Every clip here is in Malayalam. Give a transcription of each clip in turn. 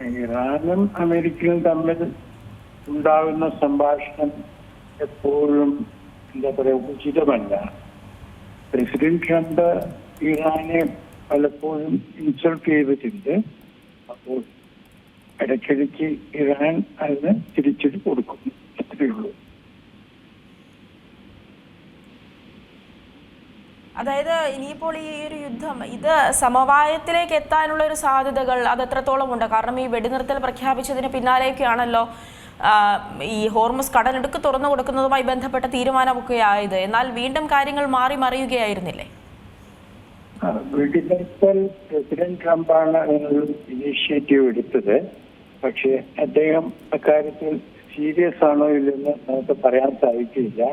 ഇറാനും അമേരിക്കയും തമ്മിൽ ഉണ്ടാകുന്ന സംഭാഷണം എപ്പോഴും എന്താ പറയുക ഉചിതമല്ല. പ്രസിഡന്റ് ട്രംപ് ഇറാനെ പലപ്പോഴും ഇൻസൾട്ട് ചെയ്തിട്ടുണ്ട്. അപ്പോൾ ഇടയ്ക്കിടയ്ക്ക് ഇറാൻ അതിന് തിരിച്ചടി കൊടുക്കും, അത്രയേ ഉള്ളൂ. അതായത് ഇനിയിപ്പോൾ ഈ ഒരു യുദ്ധം ഇത് സമവായത്തിലേക്ക് എത്താനുള്ള ഒരു സാധ്യതകൾ അത് എത്രത്തോളം ഉണ്ട്? കാരണം ഈ വെടിനിർത്തൽ പ്രഖ്യാപിച്ചതിന് പിന്നാലെയൊക്കെയാണല്ലോ ഈ ഹോർമുസ് കടലിടുക്ക് തുറന്നു കൊടുക്കുന്നതുമായി ബന്ധപ്പെട്ട തീരുമാനമൊക്കെ ആയത്. എന്നാൽ വീണ്ടും കാര്യങ്ങൾ മാറി മറിയുകയായിരുന്നില്ലേ? വെടിനിർത്തൽ പ്രസിഡന്റ് ട്രംപാണ് അതിനൊരു ഇനീഷ്യേറ്റീവ് എടുത്തത്. പക്ഷെ അദ്ദേഹം അക്കാര്യത്തിൽ സീരിയസ് ആണോ ഇല്ലെന്ന് നമുക്ക് പറയാൻ സാധിക്കില്ല.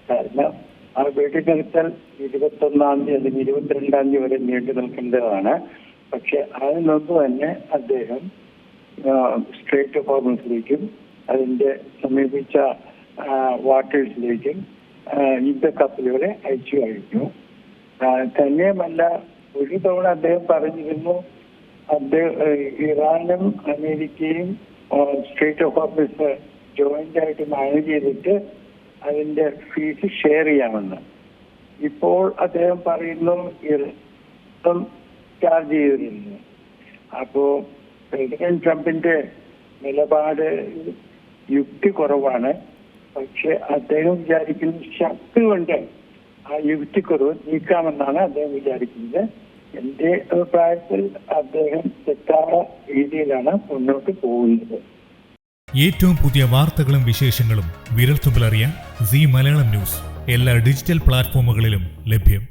കാരണം ആ വെടിനിർത്തൽ 21-ാം തീയതി അല്ലെങ്കിൽ 22-ാം തീയതി വരെ നീണ്ടു നിൽക്കേണ്ടതാണ്. പക്ഷെ അതിനൊന്നും തന്നെ അദ്ദേഹം സ്ട്രേറ്റ് ഓഫ് ഹോർമുസിലേക്കും അതിന്റെ സമീപിച്ച വാട്ടേഴ്സിലേക്കും യുദ്ധക്കപ്പലുകളെ അയച്ചു കഴിഞ്ഞു. തന്നെയുമല്ല, ഒരു തവണ അദ്ദേഹം പറഞ്ഞിരുന്നു ഇറാനും അമേരിക്കയും സ്ട്രേറ്റ് ഓഫ് ഹോർമുസ് ജോയിന്റ് ആയിട്ട് മാനേജ് ചെയ്തിട്ട് അതിന്റെ ഫീസ് ഷെയർ ചെയ്യാമെന്ന്. ഇപ്പോൾ അദ്ദേഹം പറയുന്നു ഇറാൻ ചാർജ് ചെയ്തിരുന്നു. അപ്പോ പ്രസിഡന്റ് ട്രംപിന്റെ നിലപാട് യുക്തി കുറവാണ്. പക്ഷെ അദ്ദേഹം വിചാരിക്കുന്ന ശക്തി കൊണ്ട് ആ യുക്തിക്കുറവ് നീക്കാമെന്നാണ് അദ്ദേഹം വിചാരിക്കുന്നത്. എന്റെ അഭിപ്രായത്തിൽ അദ്ദേഹം തെറ്റായ രീതിയിലാണ് മുന്നോട്ട് പോകുന്നത്. ഏറ്റവും പുതിയ വാർത്തകളും വിശേഷങ്ങളും വിരൽത്തുമ്പിലറിയാൻ സീ മലയാളം ന്യൂസ് എല്ലാ ഡിജിറ്റൽ പ്ലാറ്റ്ഫോമുകളിലും ലഭ്യം.